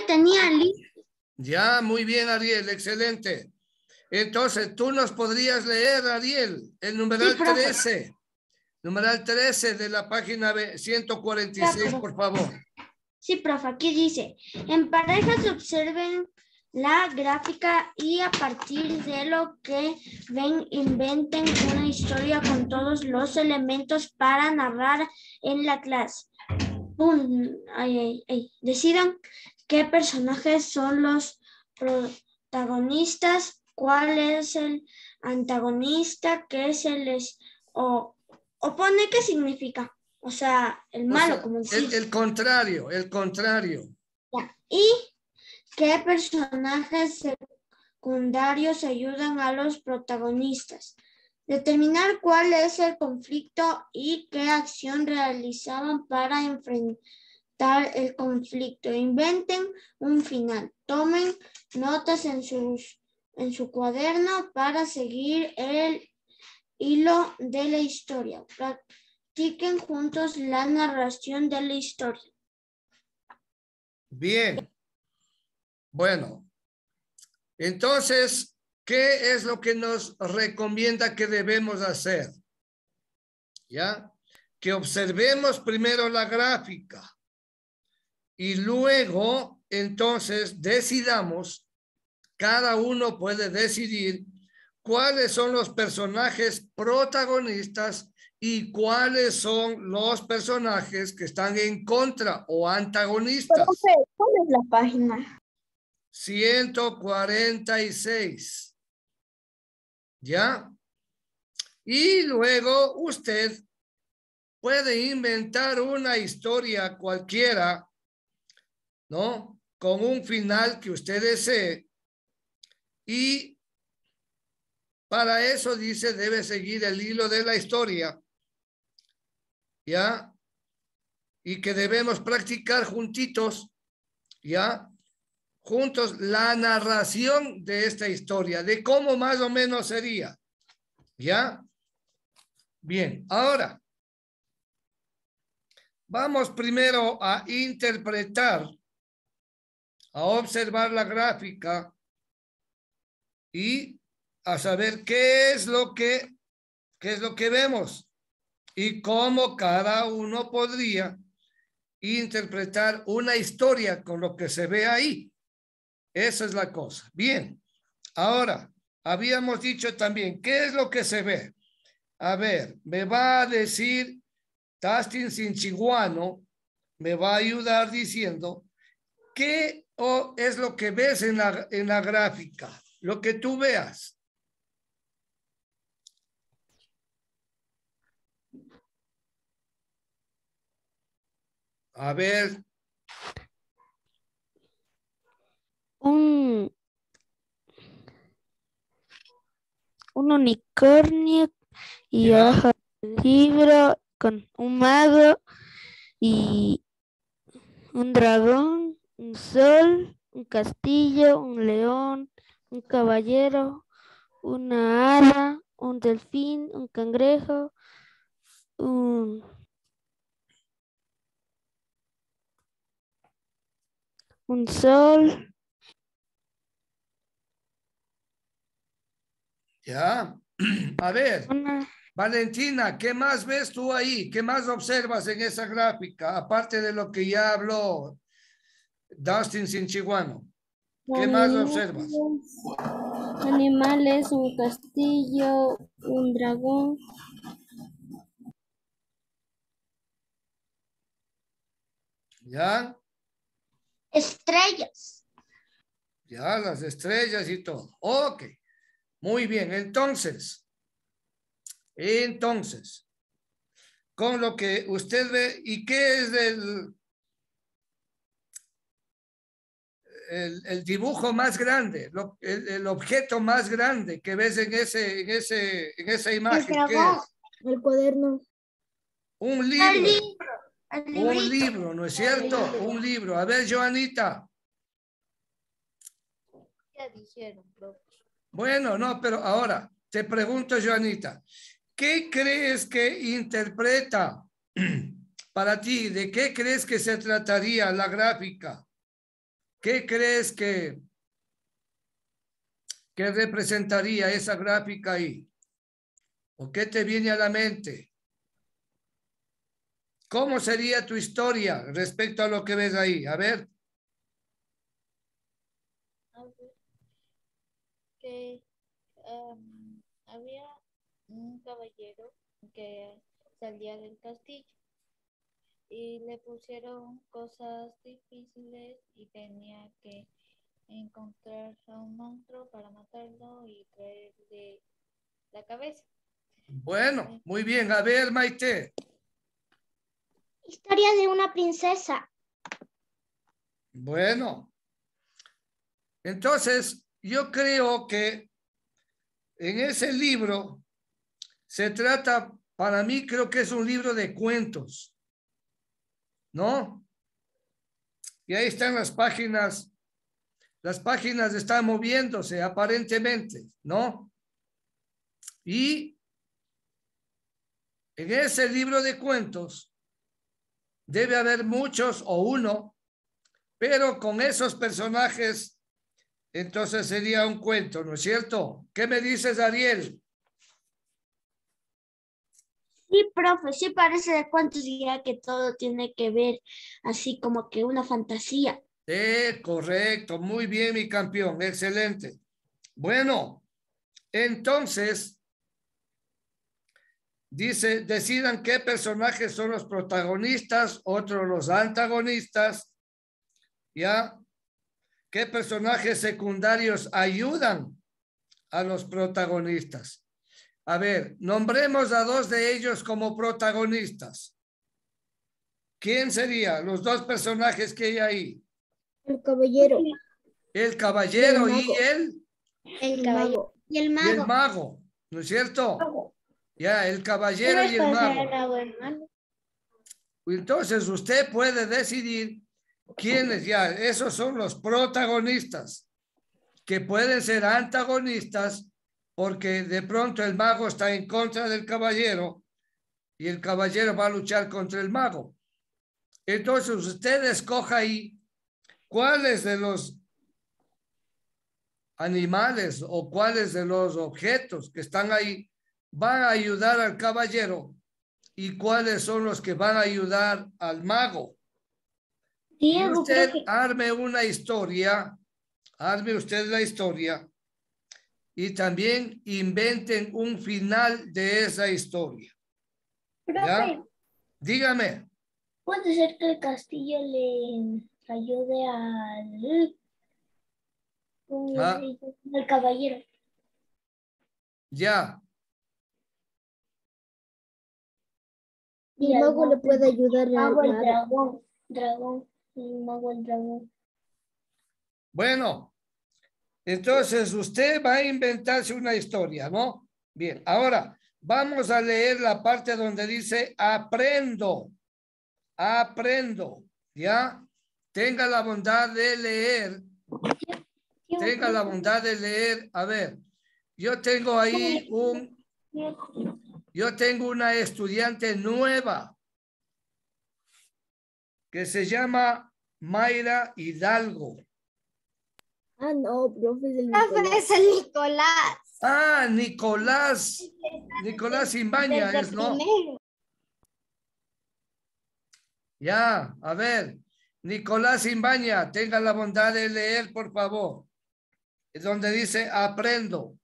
tenía listo. Ya, muy bien, Ariel, excelente. Entonces, tú nos podrías leer, Ariel, el numeral Sí, profe. 13. Numeral 13 de la página 146, por favor. Sí, profe, aquí dice, en parejas observen la gráfica y a partir de lo que ven, inventen una historia con todos los elementos para narrar en la clase. Decidan qué personajes son los protagonistas, cuál es el antagonista, qué se les opone, qué significa. O sea, el malo, O sea, como decís. el contrario, el contrario. Ya. ¿Y qué personajes secundarios ayudan a los protagonistas? Determinar cuál es el conflicto y qué acción realizaban para enfrentar el conflicto. Inventen un final. Tomen notas en su cuaderno para seguir el hilo de la historia. Practiquen juntos la narración de la historia. Bien. Bueno, entonces, ¿qué es lo que nos recomienda que debemos hacer? ¿Ya? Que observemos primero la gráfica y luego, entonces, decidamos, cada uno puede decidir cuáles son los personajes protagonistas y cuáles son los personajes que están en contra o antagonistas. Profe, ¿cuál es la página? 146. ¿Ya? Y luego usted puede inventar una historia cualquiera, ¿no? Con un final que usted desee. Y para eso dice, debe seguir el hilo de la historia. ¿Ya? Y que debemos practicar juntitos, ¿ya? Juntos la narración de esta historia, de cómo más o menos sería. ¿Ya? Bien, ahora vamos primero a interpretar, a observar la gráfica y a saber qué es lo que vemos y cómo cada uno podría interpretar una historia con lo que se ve ahí. Esa es la cosa. Bien, ahora habíamos dicho también, ¿qué es lo que se ve? A ver, me va a decir Tastin Sinchiguano, me va a ayudar diciendo qué es lo que ves en la gráfica, lo que tú veas. A ver. Un unicornio y ¿Ya? abajo el libro con un mago y un dragón, un sol, un castillo, un león, un caballero, una hada, un delfín, un cangrejo, un, un sol. ¿Ya? A ver, Una, Valentina, ¿qué más ves tú ahí? ¿Qué más observas en esa gráfica? Aparte de lo que ya habló Dustin Sinchiguano. ¿Qué más observas? Animales, un castillo, un dragón. ¿Ya? Estrellas. Ya, las estrellas y todo. Ok, muy bien. Entonces, con lo que usted ve, ¿y qué es el dibujo más grande, el objeto más grande que ves en esa imagen? ¿Qué es? El cuaderno. Un El libro, libro. El un librito. libro, ¿no es cierto? Un libro. A ver, Joanita. Ya dijeron, profe. Bueno, no, pero ahora te pregunto, Joanita, ¿qué crees que interpreta para ti? ¿De qué crees que se trataría la gráfica? ¿Qué crees que representaría esa gráfica ahí? ¿O qué te viene a la mente? ¿Cómo sería tu historia respecto a lo que ves ahí? A ver. A ver, que había un caballero que salía del castillo y le pusieron cosas difíciles y tenía que encontrar a un monstruo para matarlo y traerle la cabeza. Bueno, muy bien. A ver, Maite. Historia de una princesa. Bueno. Entonces, yo creo que en ese libro se trata, para mí creo que es un libro de cuentos, ¿no? Y ahí están las páginas están moviéndose aparentemente, ¿no? Y en ese libro de cuentos debe haber muchos o uno, pero con esos personajes, entonces sería un cuento, ¿no es cierto? ¿Qué me dices, Ariel? Sí, profe, sí parece de cuentos ya que todo tiene que ver así como que una fantasía. Correcto, muy bien, mi campeón, excelente. Bueno, entonces, dice, decidan qué personajes son los protagonistas, otros los antagonistas, ¿ya? ¿Qué personajes secundarios ayudan a los protagonistas? A ver, nombremos a dos de ellos como protagonistas. ¿Quién sería los dos personajes que hay ahí? El caballero. El caballero y El caballero y el el mago. mago, ¿no es cierto? Ya, el caballero y el mago. Entonces usted puede decidir quiénes ya, esos son los protagonistas, que pueden ser antagonistas porque de pronto el mago está en contra del caballero y el caballero va a luchar contra el mago. Entonces usted escoja ahí cuáles de los animales o cuáles de los objetos que están ahí van a ayudar al caballero y cuáles son los que van a ayudar al mago. Y Diego, usted profe. arme una historia, arme usted la historia y también inventen un final de esa historia. ¿Ya? Profe, Dígame. puede ser que el castillo le ayude Ah, al caballero. ya. Y el mago le puede ayudar Mago el al dragón. El mago el dragón. Bueno, entonces usted va a inventarse una historia, ¿no? Bien, ahora vamos a leer la parte donde dice aprendo, aprendo, ¿ya? Tenga la bondad de leer, tenga la bondad de leer. A ver, yo tengo ahí yo tengo una estudiante nueva que se llama Mayra Hidalgo. Ah, no, profe, es el Profe, Nicolás. es el Nicolás. Ah, Nicolás Imbaña Desde es, ¿no? primero. Ya, a ver, Nicolás Imbaña, tenga la bondad de leer, por favor. Es donde dice aprendo.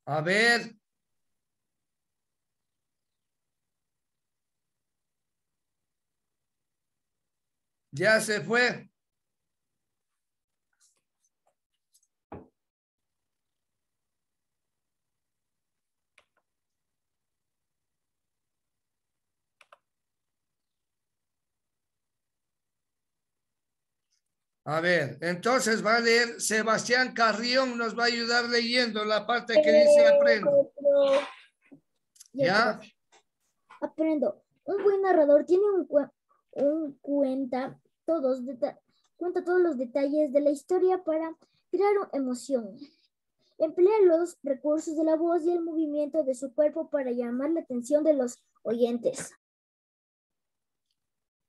A ver. Ya se fue. A ver, entonces va a leer Sebastián Carrión, nos va a ayudar leyendo la parte que dice aprendo. ¿Ya? Aprendo. Un buen narrador tiene cuenta todos los detalles de la historia para crear emoción. Emplea los recursos de la voz y el movimiento de su cuerpo para llamar la atención de los oyentes.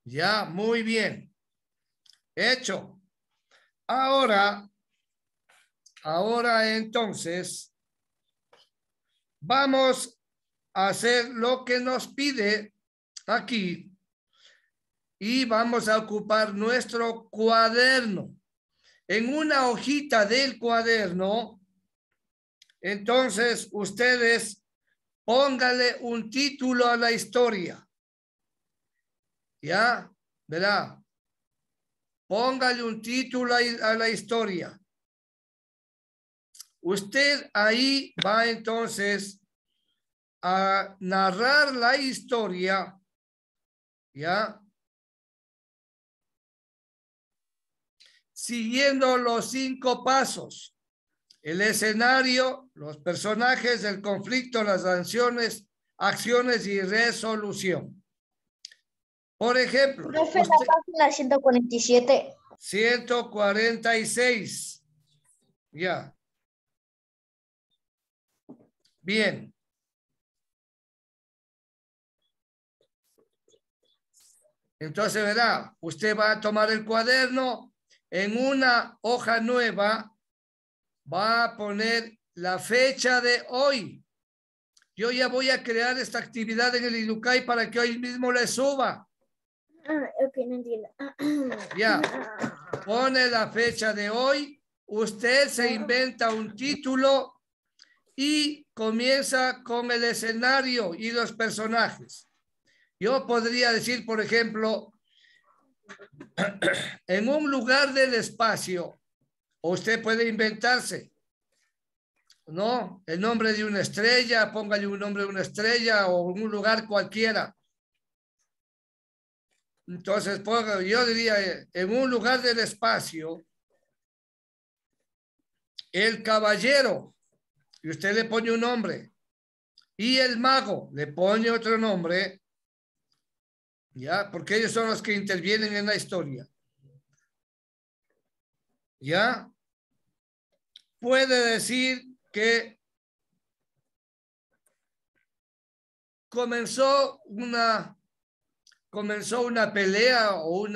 Ya, muy bien. Hecho. Ahora entonces, vamos a hacer lo que nos pide aquí y vamos a ocupar nuestro cuaderno. En una hojita del cuaderno, entonces ustedes póngale un título a la historia. ¿Ya? ¿Verdad? Póngale un título a la historia. Usted ahí va entonces a narrar la historia, ¿ya? Siguiendo los 5 pasos. El escenario, los personajes, el conflicto, las acciones y resolución. Por ejemplo. Profe, la página 147. 146. Ya. Bien. Entonces, verá, usted va a tomar el cuaderno, en una hoja nueva va a poner la fecha de hoy. Yo ya voy a crear esta actividad en el Iducay para que hoy mismo le suba. Ok, no entiendo. Ya, pone la fecha de hoy, usted se inventa un título y comienza con el escenario y los personajes. Yo podría decir, por ejemplo, en un lugar del espacio, usted puede inventarse, ¿no? El nombre de una estrella, póngale un nombre de una estrella o un lugar cualquiera. Entonces, yo diría, en un lugar del espacio, el caballero, y usted le pone un nombre, y el mago le pone otro nombre, ¿ya? Porque ellos son los que intervienen en la historia. ¿Ya? Puede decir que comenzó una pelea o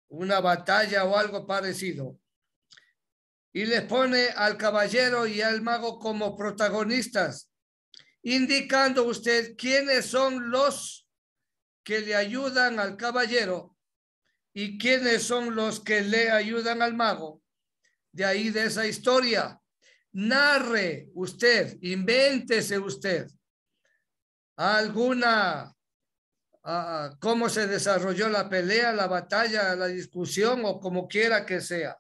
una batalla o algo parecido. Y les pone al caballero y al mago como protagonistas, indicando usted quiénes son los que le ayudan al caballero y quiénes son los que le ayudan al mago. De ahí de esa historia. Narre usted, invéntese usted alguna, cómo se desarrolló la pelea, la batalla, la discusión o como quiera que sea.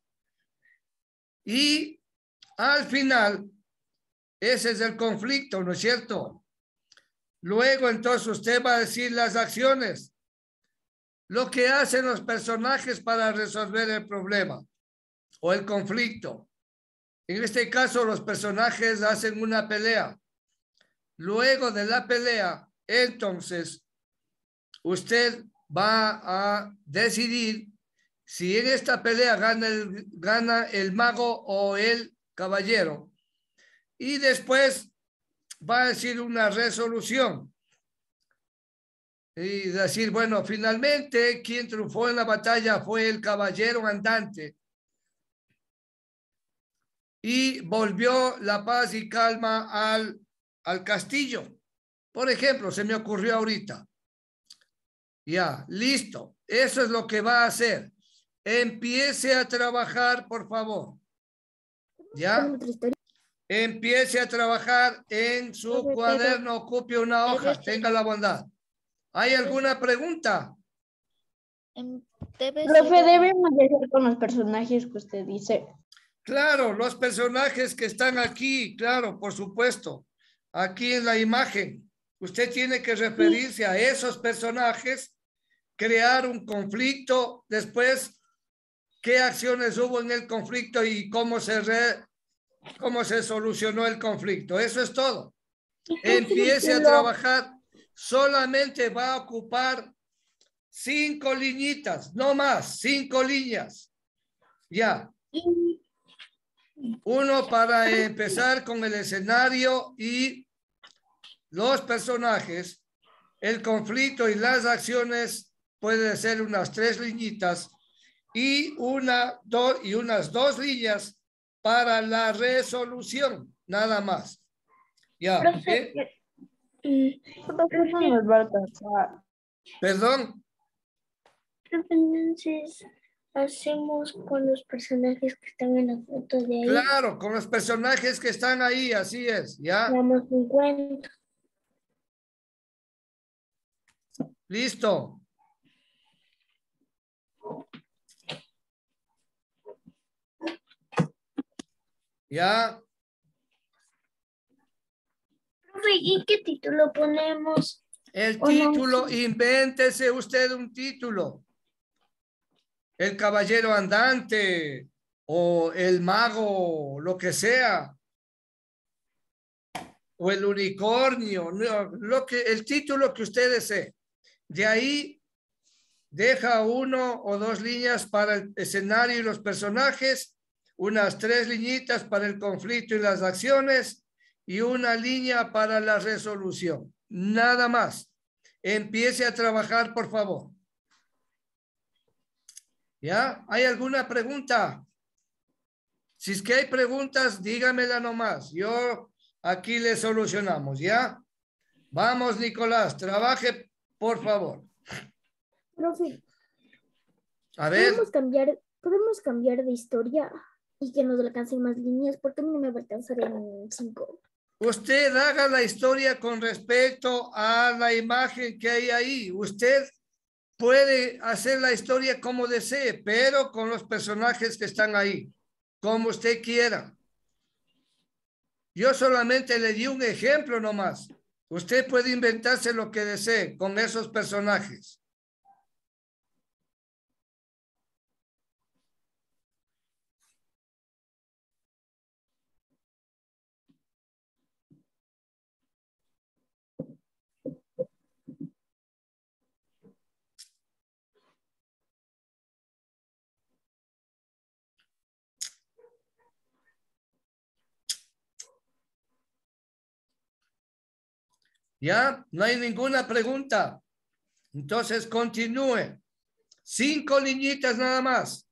Y al final, ese es el conflicto, ¿no es cierto? Luego entonces usted va a decir las acciones, lo que hacen los personajes para resolver el problema o el conflicto. En este caso, los personajes hacen una pelea. Luego de la pelea, entonces, usted va a decidir si en esta pelea gana el mago o el caballero. Y después va a decir una resolución. Y decir, bueno, finalmente quien triunfó en la batalla fue el caballero andante. Y volvió la paz y calma al castillo. Por ejemplo, se me ocurrió ahorita. Ya, listo. Eso es lo que va a hacer. Empiece a trabajar, por favor. ¿Ya? Empiece a trabajar en su cuaderno, ocupe una hoja, tenga la bondad. ¿Hay alguna pregunta? Profe, debemos de hacer con los personajes que usted dice. Claro, los personajes que están aquí, claro, por supuesto. Aquí en la imagen. Usted tiene que referirse a esos personajes, crear un conflicto, después qué acciones hubo en el conflicto y cómo se solucionó el conflicto. Eso es todo. Empiece a trabajar. Solamente va a ocupar 5 liñitas, no más, 5 líneas. Ya. Uno para empezar con el escenario y los personajes. El conflicto y las acciones puede ser unas 3 liñitas y unas 2 líneas para la resolución, nada más. Ya, Profe, Profe, no nos va a alcanzar. perdón. entonces hacemos con los personajes que están en la foto de ahí. Claro, con los personajes que están ahí, así es, ¿ya? Damos un cuento. Listo. ¿Ya? Profe, ¿y qué título ponemos? El ¿O no? título, invéntese usted un título. El caballero andante o el mago, lo que sea. O el unicornio, no, el título que usted desee. De ahí deja 1 o 2 líneas para el escenario y los personajes, unas 3 liñitas para el conflicto y las acciones y una línea para la resolución. Nada más. Empiece a trabajar, por favor. ¿Ya? ¿Hay alguna pregunta? Si es que hay preguntas, dígamela nomás. Yo aquí le solucionamos, ¿ya? Vamos, Nicolás, trabaje, por favor. Profe, A ver, podemos cambiar de historia y que nos alcancen más líneas, porque a mí no me va a alcanzar en 5. usted haga la historia con respecto a la imagen que hay ahí. Usted puede hacer la historia como desee, pero con los personajes que están ahí, como usted quiera. Yo solamente le di un ejemplo nomás. Usted puede inventarse lo que desee con esos personajes. ¿Ya? No hay ninguna pregunta. Entonces continúe. 5 liñitas nada más.